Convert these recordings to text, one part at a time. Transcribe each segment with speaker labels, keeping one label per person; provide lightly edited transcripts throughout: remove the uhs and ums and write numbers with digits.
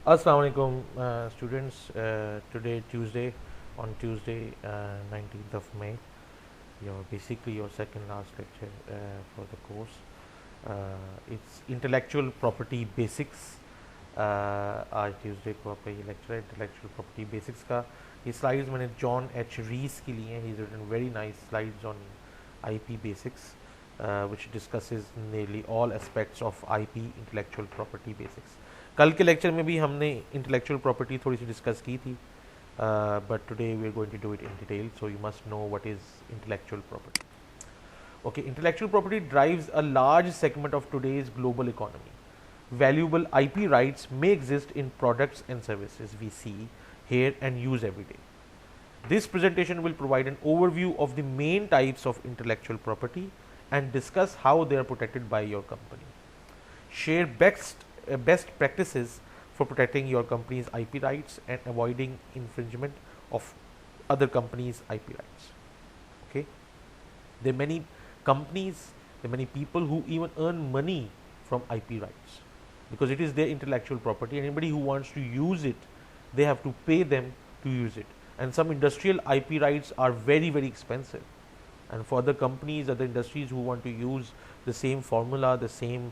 Speaker 1: Assalamu alaikum, students. Today, on Tuesday, 19th of May, basically your second last lecture for the course. It's intellectual property basics. आज Tuesday को आपका ये lecture है intellectual property basics का. ये slides मैंने John H रीस के लिए हैं. He is written very nice slides on IP basics, which discusses nearly all aspects of IP intellectual property basics. कल के लेक्चर में भी हमने इंटेलेक्चुअल प्रॉपर्टी थोड़ी सी डिस्कस की थी, but today we are going to do it in detail, so you must know what is intellectual property. Okay, intellectual property drives a large segment of today's global economy. Valuable IP rights may exist in products and services we see, hear, and use every day. This presentation will provide an overview of the main types of intellectual property and discuss how they are protected by your company. Share best practices for protecting your company's IP rights and avoiding infringement of other companies' IP rights. Okay, there are many companies, there are many people who even earn money from IP rights because it is their intellectual property. Anybody who wants to use it, they have to pay them to use it. And some industrial IP rights are very, very expensive. And for other companies, other industries who want to use the same formula, the same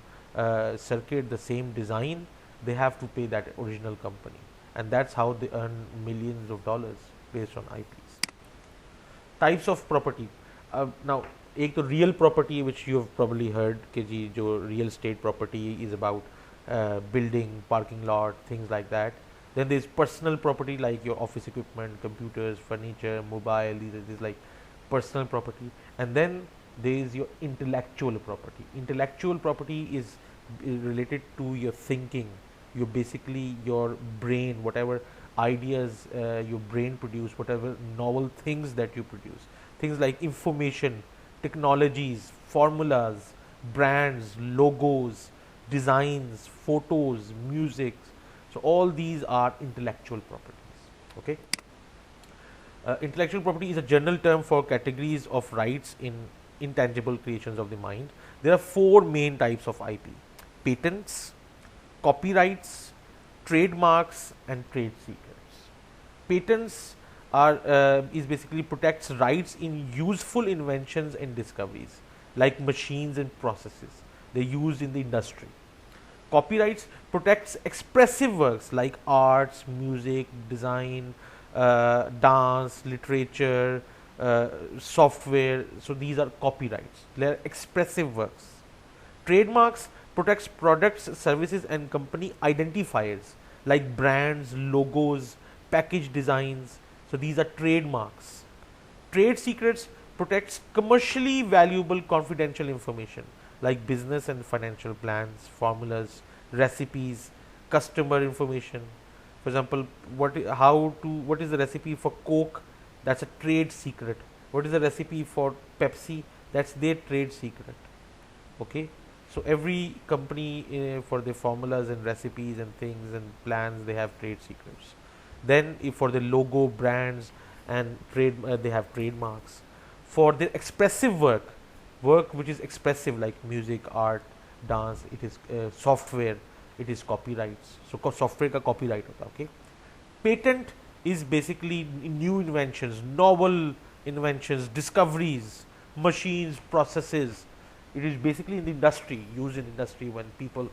Speaker 1: circuit, the same design, they have to pay that original company. And that's how they earn millions of dollars based on IPs. Types of property. Now, एक तो real property, which you have probably heard कि जी जो real estate property is about building, parking lot, things like that. Then there is personal property like your office equipment, computers, furniture, mobile. These like personal property. And then there is your intellectual property. Intellectual property is related to your thinking, your basically your brain, whatever ideas your brain produce, whatever novel things that you produce, things like information, technologies, formulas, brands, logos, designs, photos, music. So all these are intellectual properties. Okay. Intellectual property is a general term for categories of rights in intangible creations of the mind. There are four main types of IP: patents, copyrights, trademarks, and trade secrets. Patents is basically protects rights in useful inventions and discoveries like machines and processes. They're used in the industry. Copyrights protects expressive works like arts, music, design, dance, literature, software. So these are copyrights. They are expressive works. Trademarks protects products, services, and company identifiers like brands, logos, package designs. So these are trademarks. Trade secrets protects commercially valuable confidential information like business and financial plans, formulas, recipes, customer information. For example, what is the recipe for Coke? That's a trade secret. What is the recipe for Pepsi? That's their trade secret. Okay, so every company for their formulas and recipes and things and plans, they have trade secrets. Then if for the logo, brands, and trade, they have trademarks. For the expressive work which is expressive like music, art, dance, it is software, it is copyrights. So software का copyright होता है. Okay, patent is basically new inventions, novel inventions, discoveries, machines, processes. It is basically in the industry, used in industry when people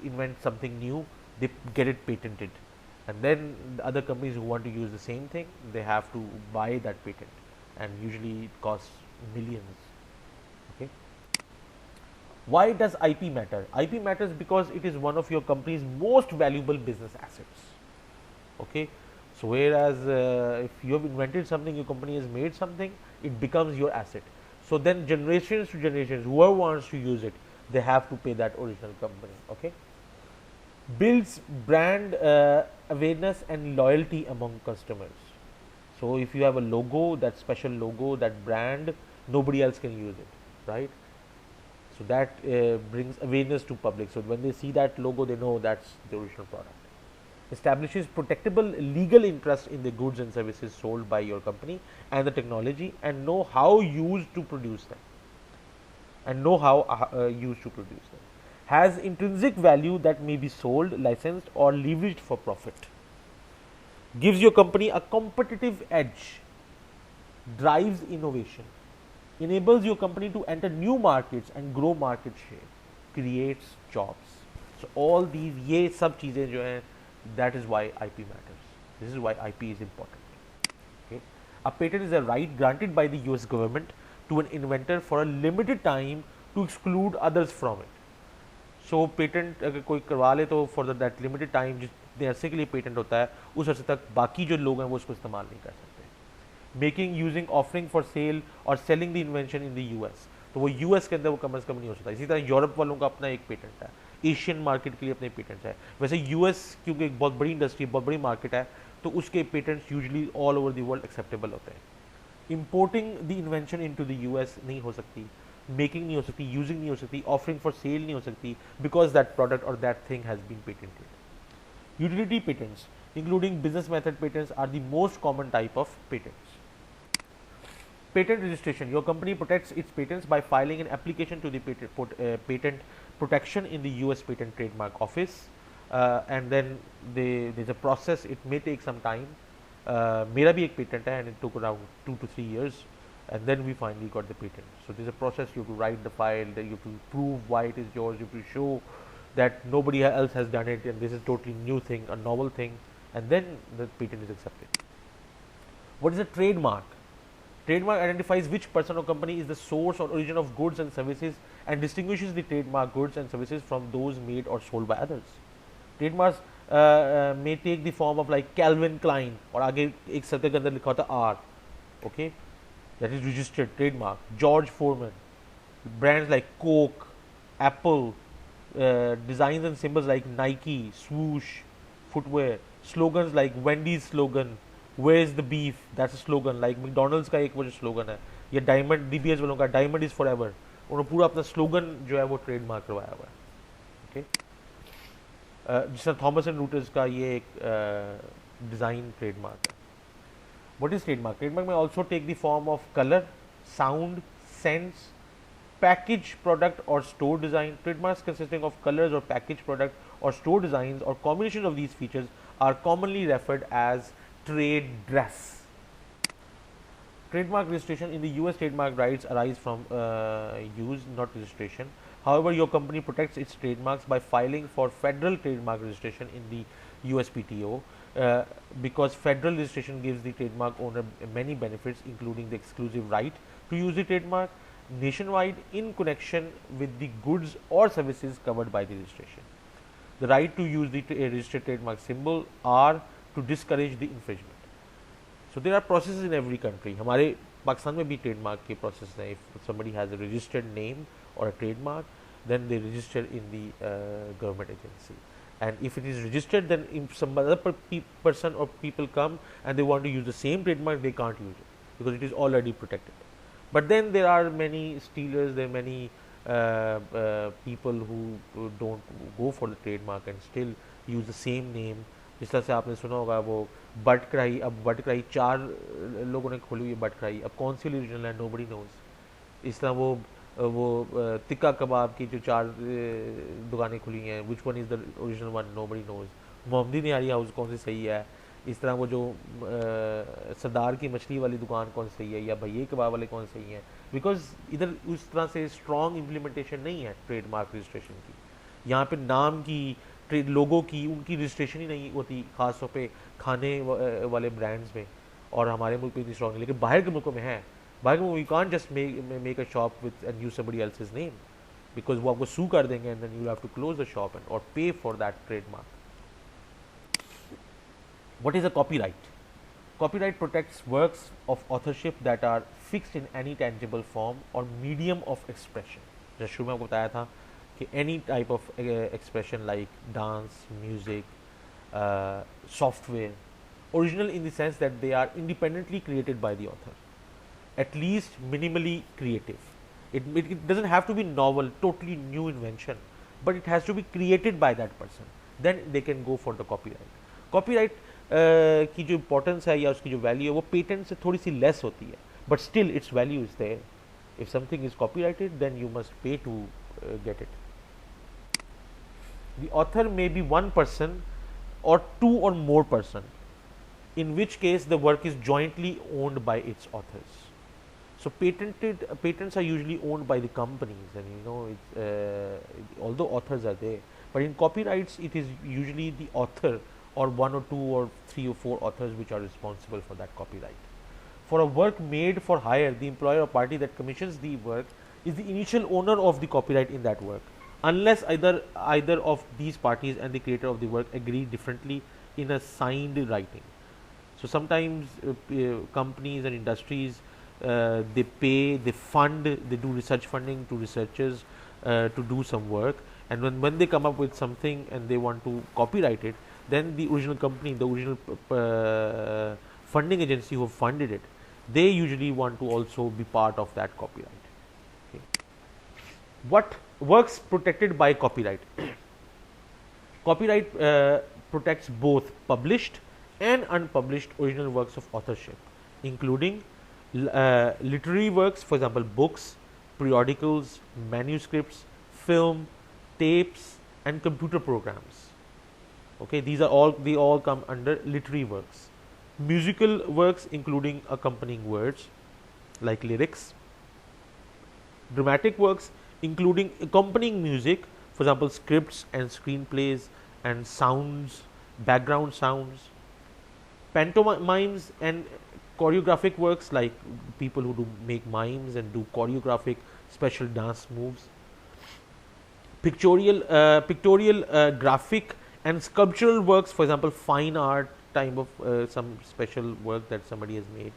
Speaker 1: invent something new, they get it patented, and then the other companies who want to use the same thing, they have to buy that patent, and usually it costs millions. Okay. Why does IP matter? IP matters because it is one of your company's most valuable business assets. Okay. So whereas if you have invented something, your company has made something, it becomes your asset. So then generations to generations, whoever wants to use it, they have to pay that original company. Okay. Builds brand awareness and loyalty among customers. So if you have a logo, that special logo, that brand, nobody else can use it, right? So that brings awareness to public. So when they see that logo, they know that's the original product. Establishes protectable legal interest in the goods and services sold by your company and the technology, and know how used to produce them. has intrinsic value that may be sold, licensed, or leveraged for profit, gives your company a competitive edge, drives innovation, enables your company to enter new markets and grow market share, creates jobs. So all these ये सब चीज़ें जो हैं, that is why IP matters. This is why IP is important. Okay? A patent is a right granted by the US government to an inventor for a limited time to exclude others from it. So patent अगर कोई करवा ले तो for that limited time, जितने अरसे के लिए patent होता है उस अरसे तक बाकी जो लोग हैं वो उसको इस्तेमाल नहीं कर सकते. Making, using, offering for sale और selling the invention in the US, तो वो यूएस के अंदर वो कम अज़ कम नहीं हो सकता. इसी तरह यूरोप वालों का अपना एक पेटेंट है, एशियन मार्केट के लिए अपने पेटेंट्स है. वैसे यूएस क्योंकि एक बहुत बड़ी इंडस्ट्री, बहुत बड़ी मार्केट है, तो उसके patents usually all over the world acceptable होते हैं. Importing the invention into the US नहीं हो सकती, मेकिंग नहीं हो सकती, यूजिंग नहीं हो सकती, ऑफरिंग फॉर सेल नहीं हो सकती, बिकॉज दैट प्रोडक्ट और that thing has been patented. Utility patents including business method patents are the most common type of patents. Patent registration. Your company protects its patents by filing an application to the patent protection in the US Patent Trademark Office, and then there's a process. It may take some time. मेरा भी एक patent है, and it took around 2 to 3 years, and then we finally got the patent. So there's a process. You have to write the file, then you have to prove why it is yours. You have to show that nobody else has done it, and this is a totally new thing, a novel thing, and then the patent is accepted. What is a trademark? Trademark identifies which person or company is the source or origin of goods and services and distinguishes the trademark goods and services from those made or sold by others. Trademarks may take the form of like Calvin Klein, और आगे एक सत्य के अंदर लिखा होता है R, okay, that is registered trademark. George Foreman, brands like Coke, Apple, designs and symbols like Nike, swoosh, footwear, slogans like Wendy's slogan, Where is the beef? That's a slogan. Like McDonald's का एक वो जो slogan है, या Diamond, DBS वालों का Diamond is forever, उन्होंने पूरा अपना slogan जो है वो ट्रेडमार्क करवाया हुआ है. Okay? जिस तरह थॉमस एंड रूटर्स का ये एक डिज़ाइन ट्रेडमार्क है. What is trademark? Trademark may also take the form of color, sound, scents, package, product or store design. Trademarks consisting of colors or package, product or store designs or combination of these features are commonly referred as trade dress. Trademark registration. In the US, trademark rights arise from use, not registration. However, your company protects its trademarks by filing for federal trademark registration in the USPTO, because federal registration gives the trademark owner many benefits, including the exclusive right to use the trademark nationwide in connection with the goods or services covered by the registration. The right to use the registered trademark symbol or to discourage the infringement. So there are processes in every country. हमारे पाकिस्तान में भी trademark के process हैं. If somebody has a registered name or a trademark, then they register in the government agency. And if it is registered, then if some other person or people come and they want to use the same trademark, they can't use it because it is already protected. But then there are many stealers, there are many people who don't go for the trademark and still use the same name. जिस तरह से आपने सुना होगा वो but कढ़ाई, अब but कढ़ाई 4 लोगों ने खोली हुई है बट कढ़ाई, अब कौन सी ओरिजिनल है नोबडी नोज. इस तरह वो टिक्का कबाब की जो 4 दुकानें खुली हैं, which one is the original one, nobody knows. Mohammadi nihari house कौन सी सही है. इस तरह वो जो सरदार की मछली वाली दुकान कौन सही है, या भैया कबाब वाले कौन सही हैं. बिकॉज इधर उस तरह से स्ट्रॉन्ग इम्प्लीमेंटेशन नहीं है ट्रेडमार्क रजिस्ट्रेशन की. यहाँ पे नाम की, ट्रेड लोगों की, उनकी रजिस्ट्रेशन ही नहीं होती, खास तौर पे खाने वाले ब्रांड्स में. और हमारे मुल्क में इतनी स्ट्रॉन्ग नहीं, लेकिन बाहर के मुल्कों में है. बाहर के मुल्क you can't just make a shop with and use somebody else's name, because वो आपको सू कर देंगे and then you have to close the shop and और pay for that trademark. What is a copyright? Copyright protects works of authorship that are fixed in any tangible form or medium of expression. जैसे शुरू में आपको बताया था कि any type of expression like dance, music, software, original in the sense that they are independently created by the author, at least minimally creative. It doesn't have to be novel, totally new invention, but it has to be created by that person. Then they can go for the copyright. Copyright की जो importance है या उसकी जो value है वो patent से थोड़ी सी लेस होती है, but still its value is there. If something is copyrighted then you must pay to get it. The author may be one person or two or more person, in which case the work is jointly owned by its authors. So patents are usually owned by the companies, and although authors are there, but in copyrights it is usually the author or one or two or three or four authors which are responsible for that copyright. For a work made for hire, the employer or party that commissions the work is the initial owner of the copyright in that work, unless either of these parties and the creator of the work agree differently in a signed writing. So sometimes companies and industries, they pay, they fund, they do research funding to researchers to do some work, and when they come up with something and they want to copyright it, then the original company, the original funding agency who funded it, they usually want to also be part of that copyright. Okay. What works protected by copyright? Copyright protects both published and unpublished original works of authorship, including literary works, for example, books, periodicals, manuscripts, film, tapes, and computer programs. Okay, they all come under literary works. Musical works, including accompanying words like lyrics. Dramatic works, including accompanying music, for example, scripts and screenplays and sounds, background sounds. Pantomimes and choreographic works, like people who make mimes and do choreographic special dance moves. Pictorial, graphic and sculptural works, for example, fine art type of some special work that somebody has made.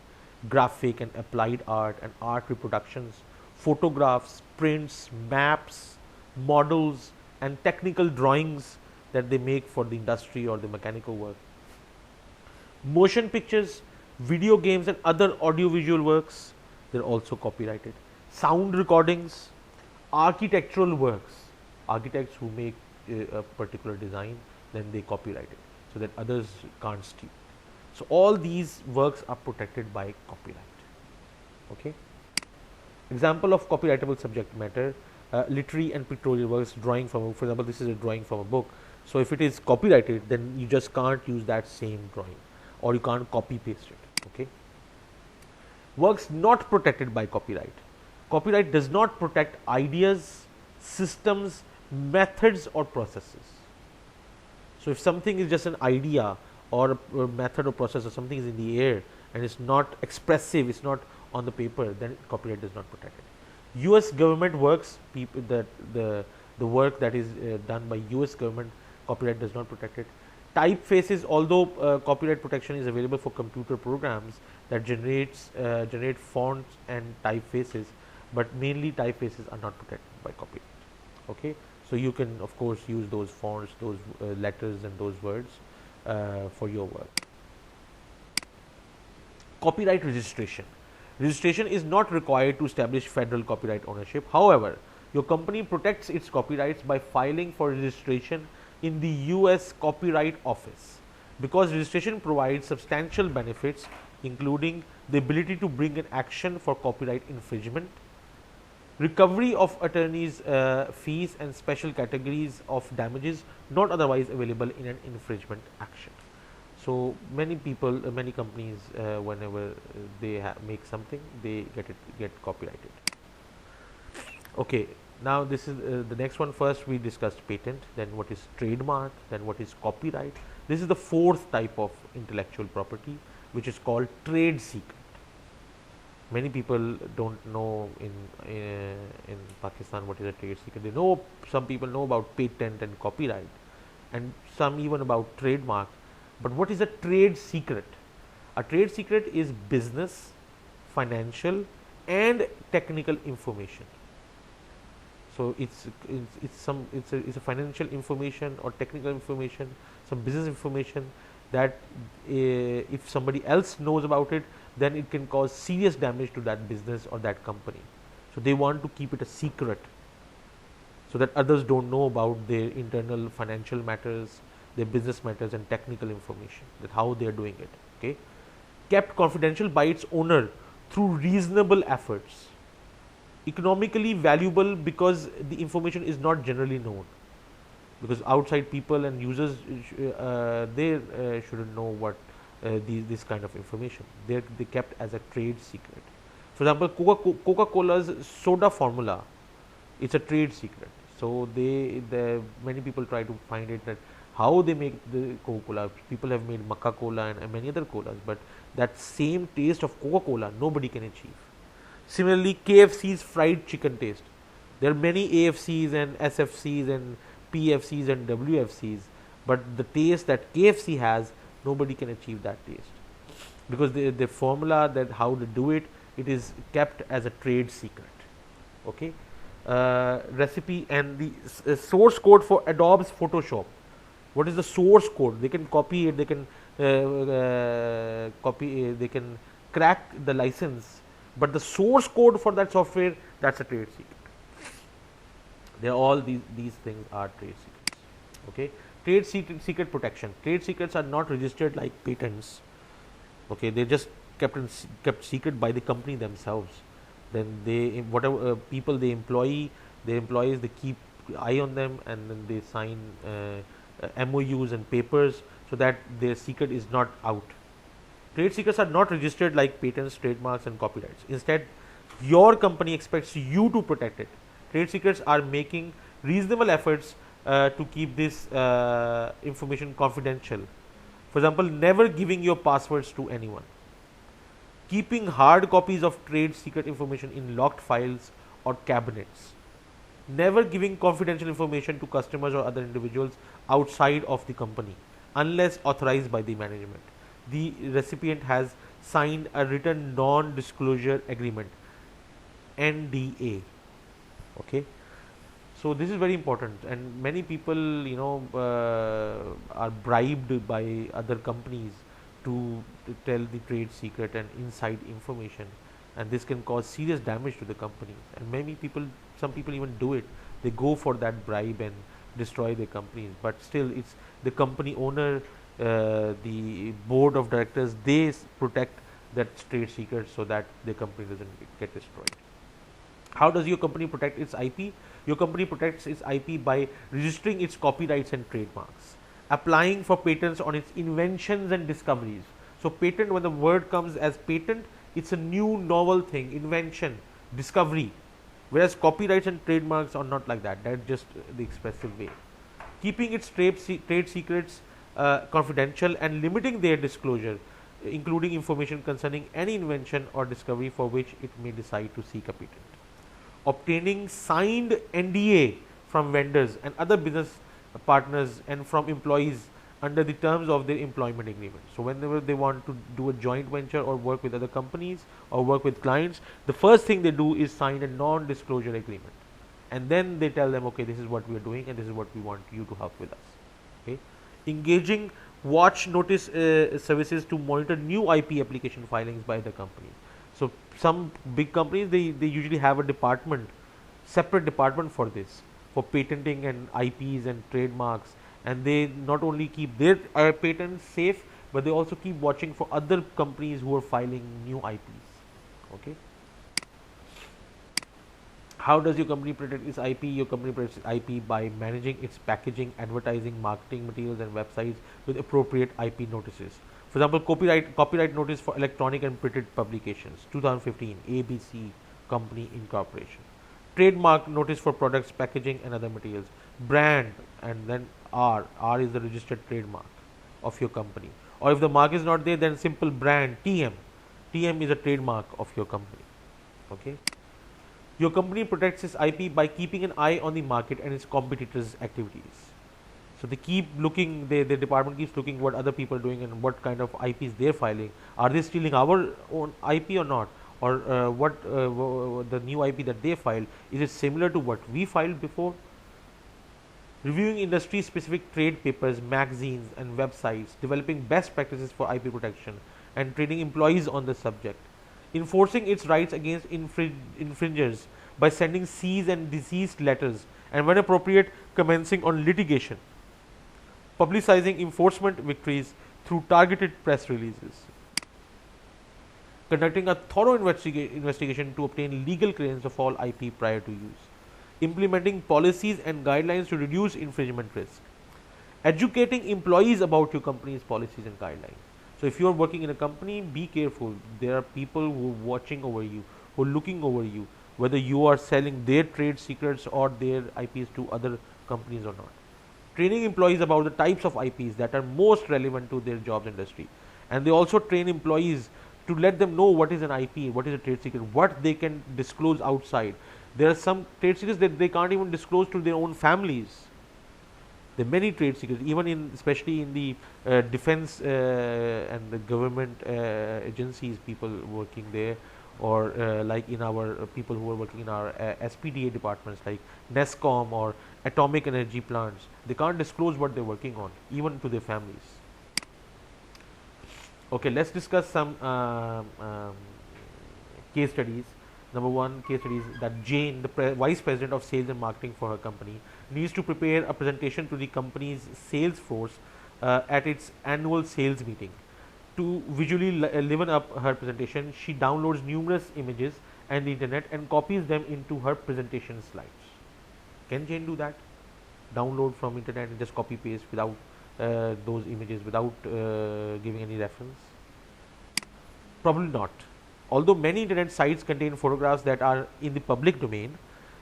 Speaker 1: Graphic and applied art and art reproductions, photographs, prints, maps, models, and technical drawings that they make for the industry or the mechanical work. Motion pictures, video games, and other audiovisual works, they're also copyrighted. Sound recordings, architectural works, architects who make a particular design, then they copyright it so that others can't steal. So all these works are protected by copyright. Okay. Example of copyrightable subject matter: literary and pictorial works, drawing from, for example, this is a drawing from a book. So if it is copyrighted, then you just can't use that same drawing, or you can't copy paste it. Okay. Works not protected by copyright. Copyright does not protect ideas, systems, methods, or processes. So if something is just an idea or a method or process, or something is in the air and it's not expressive, it's not on the paper, then copyright does not protect it. US government works, the work that is done by US government, copyright does not protect it. Typefaces, although copyright protection is available for computer programs that generate fonts and typefaces, but mainly typefaces are not protected by copyright. Okay, so you can of course use those fonts, those letters, and those words for your work. Copyright registration. Registration is not required to establish federal copyright ownership. However, your company protects its copyrights by filing for registration in the US Copyright Office, because registration provides substantial benefits, including the ability to bring an action for copyright infringement, recovery of attorneys' fees, and special categories of damages not otherwise available in an infringement action. So many people, many companies, whenever they make something, they get copyrighted. Okay, now this is the next one. First we discussed patent, then what is trademark, then what is copyright. This is the fourth type of intellectual property, which is called trade secret. Many people don't know in Pakistan what is a trade secret. They know, some people know about patent and copyright, and some even about trademark. But what is a trade secret? A trade secret is business, financial, and technical information. So it's a financial information or technical information, some business information that if somebody else knows about it, then it can cause serious damage to that business or that company. So they want to keep it a secret so that others don't know about their internal financial matters, their business matters, and technical information, that how they are doing it. Okay, kept confidential by its owner through reasonable efforts. Economically valuable because the information is not generally known. because outside people and users they shouldn't know what this kind of information. They kept as a trade secret. For example, Coca-Cola's soda formula, it's a trade secret. So the many people try to find it that how they make the Coca-Cola. People have made Maca Cola and many other colas, but that same taste of Coca-Cola nobody can achieve. Similarly, KFC's fried chicken taste. There are many AFCs and SFCs and PFCs and WFCs, but the taste that KFC has, nobody can achieve that taste, because the formula that how to do it, it is kept as a trade secret. Okay, recipe and the source code for Adobe's Photoshop. What is the source code? They can copy it. They can they can crack the license, but the source code for that software, that's a trade secret. They are all these things are trade secrets. Okay, trade secret protection. Trade secrets are not registered like patents. Okay, they just kept secret by the company themselves. Then they whatever people they employ, their employees, they keep eye on them, and then they sign MOUs and papers so that their secret is not out. Trade secrets are not registered like patents, trademarks, and copyrights. Instead, your company expects you to protect it. Trade secrets are making reasonable efforts to keep this information confidential. For example, never giving your passwords to anyone. Keeping hard copies of trade secret information in locked files or cabinets. Never giving confidential information to customers or other individuals outside of the company unless authorized by the management. The recipient has signed a written non-disclosure agreement, NDA. Okay, so this is very important, and many people are bribed by other companies to tell the trade secret and inside information, and this can cause serious damage to the company. And many people, some people even do it. They go for that bribe and destroy their companies, but still it's the company owner, the board of directors, they protect that trade secret so that the company doesn't get destroyed. How does your company protect its IP? Your company protects its IP by registering its copyrights and trademarks, applying for patents on its inventions and discoveries. So patent, when the word comes as patent, it's a new novel thing, invention, discovery, whereas copyrights and trademarks are not like that. That's just the expressive way. Keeping its trade secrets confidential and limiting their disclosure, including information concerning any invention or discovery for which it may decide to seek a patent. Obtaining signed NDA from vendors and other business partners and from employees under the terms of their employment agreement. So whenever they want to do a joint venture or work with other companies or work with clients, the first thing they do is sign a non-disclosure agreement, and then they tell them, okay, this is what we are doing and this is what we want you to help with us. Okay, engaging watch notice services to monitor new IP application filings by the company. So some big companies, they usually have a department, separate department for this, for patenting and IPs and trademarks, and they not only keep their patents safe, but they also keep watching for other companies who are filing new IPs. Okay. How does your company protect its IP? Your company protects its IP by managing its packaging, advertising, marketing materials, and websites with appropriate IP notices. For example, copyright notice for electronic and printed publications, 2015, ABC Company Incorporation. Trademark notice for products, packaging, and other materials. Brand, and then R. R is the registered trademark of your company. Or if the mark is not there, then simple brand, TM. TM is a trademark of your company. Okay. Your company protects its IP by keeping an eye on the market and its competitors' activities. So they keep looking, the department keeps looking what other people are doing and what kind of IPs they're filing. Are they stealing our own IP or not? Or the new IP that they filed, is it similar to what we filed before? Reviewing industry-specific trade papers, magazines, and websites, developing best practices for IP protection, and training employees on the subject. Enforcing its rights against infringers by sending cease and desist letters, and when appropriate, commencing on litigation. Publicizing enforcement victories through targeted press releases. Conducting a thorough investigation to obtain legal clearance of all IP prior to use. implementing policies and guidelines to reduce infringement risk, educating employees about your company's policies and guidelines. So if you are working in a company, be careful. There are people who are watching over you, who are looking over you, whether you are selling their trade secrets or their IPs to other companies or not. Training employees about the types of IPs that are most relevant to their jobs industry. And they also train employees to let them know what is an IP, what is a trade secret, what they can disclose outside. There are some trade secrets that they can't even disclose to their own families. There are many trade secrets, even in, especially in the defense and the government agencies, people working there, or like in our people who are working in our SPDA departments like NESCOM or atomic energy plants. They can't disclose what they're working on, even to their families. Okay, let's discuss some case studies. Number one case study is that Jane, the vice president of sales and marketing for her company, needs to prepare a presentation to the company's sales force at its annual sales meeting. To visually liven up her presentation, she downloads numerous images and the internet and copies them into her presentation slides. Can Jane do that? Download from internet and just copy paste without those images, without giving any reference? Probably not. Although many internet sites contain photographs that are in the public domain,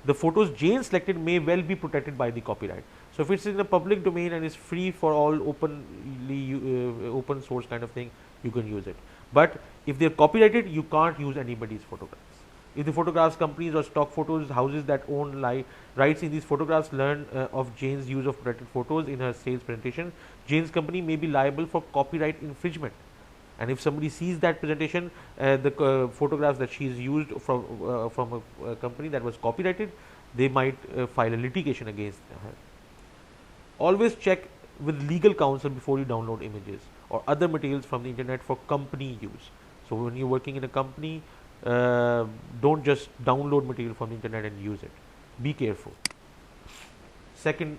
Speaker 1: the photos Jane selected may well be protected by the copyright. So if it's in the public domain and is free for all, open source kind of thing, you can use it. But if they're copyrighted, you can't use anybody's photographs. If the photographs companies or stock photos houses that own rights in these photographs learn of Jane's use of protected photos in her sales presentation, Jane's company may be liable for copyright infringement. And if somebody sees that presentation, the photographs that she's used from a company that was copyrighted, they might file a litigation against her. Always check with legal counsel before you download images or other materials from the internet for company use. So when you're working in a company, don't just download material from the internet and use it. Be careful. Second,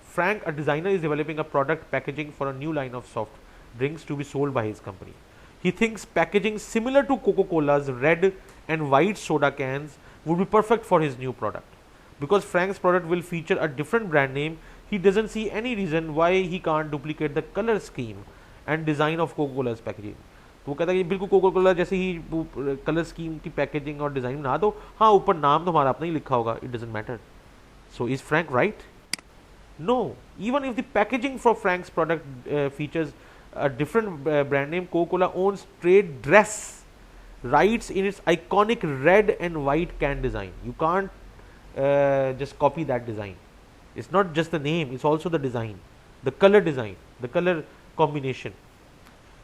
Speaker 1: Frank, a designer, is developing a product packaging for a new line of soft drinks to be sold by his company. He thinks packaging similar to Coca-Cola's red and white soda cans would be perfect for his new product. Because Frank's product will feature a different brand name, he doesn't see any reason why he can't duplicate the color scheme and design of Coca-Cola's packaging. तो वो कहता है कि बिल्कुल Coca Cola जैसे ही colour scheme की packaging और design बना दो, हाँ ऊपर नाम तो हमारा अपना ही लिखा होगा, it doesn't matter. So is Frank right? No. Even if the packaging for Frank's product features a different brand name, Coca-Cola owns trade dress rights in its iconic red and white can design. You can't just copy that design. It's not just the name, it's also the design, the color design, the color combination.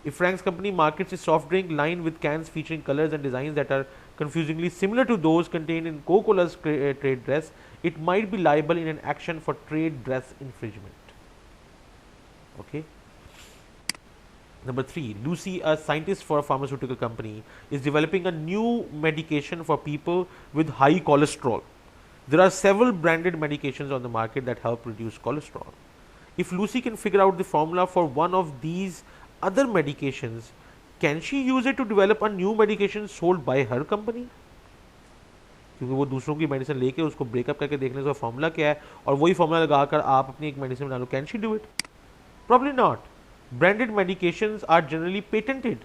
Speaker 1: If Frank's company markets its soft drink line with cans featuring colors and designs that are confusingly similar to those contained in Coca-Cola's trade dress, it might be liable in an action for trade dress infringement. Okay. Number 3, Lucy, a scientist for a pharmaceutical company, is developing a new medication for people with high cholesterol. There are several branded medications on the market that help reduce cholesterol. If Lucy can figure out the formula for one of these other medications, can she use it to develop a new medication sold by her company? क्योंकि वो दूसरों की medicine लेके उसको breakup करके देखने उसका formula क्या है और वही फॉर्मूला लगाकर आप अपनी एक मेडिसिन बना लो. Can she do it? Probably not. Branded medications are generally patented.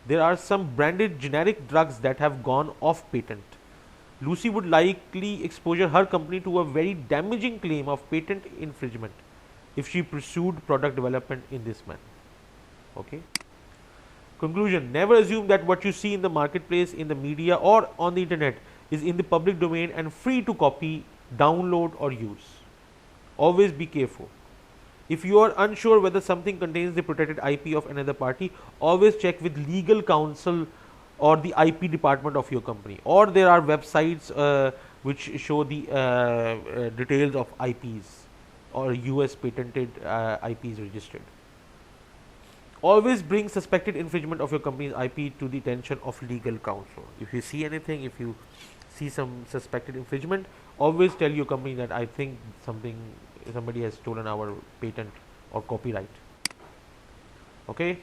Speaker 1: There are some branded generic drugs that have gone off patent. Lucy would likely expose her company to a very damaging claim of patent infringement if she pursued product development in this manner. Okay. Conclusion: never assume that what you see in the marketplace, in the media, or on the internet is in the public domain and free to copy, download, or use. Always be careful. If you are unsure whether something contains the protected IP of another party, always check with legal counsel or the IP department of your company, or there are websites which show the details of IPs or US patented IPs registered. Always bring suspected infringement of your company's IP to the attention of legal counsel. If you see anything, if you see some suspected infringement, always tell your company that I think somebody has stolen our patent or copyright. Okay.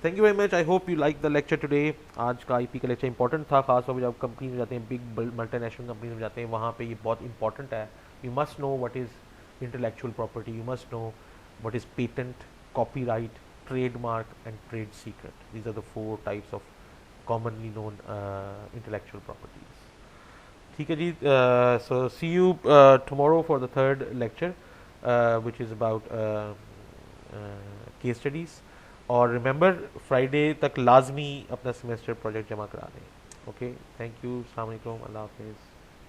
Speaker 1: Thank you very much, I hope you like the lecture today. आज का IP का lecture important था, खासतौर पर जब company में जाते हैं, बिग मल्टीनेशनल कंपनी में जाते हैं, वहाँ पे ये बहुत इंपॉर्टेंट है। You must know what is intellectual property, you must know what is patent, copyright, trademark and trade secret. These are the 4 types of commonly known intellectual properties. ठीक है जी, so see you tomorrow for the third lecture, which is about case studies. और remember Friday तक लाजमी अपना semester project जमा करा दें। ओके, थैंक यू, अस्सलाम वालेकुम, अल्लाह हाफिज़।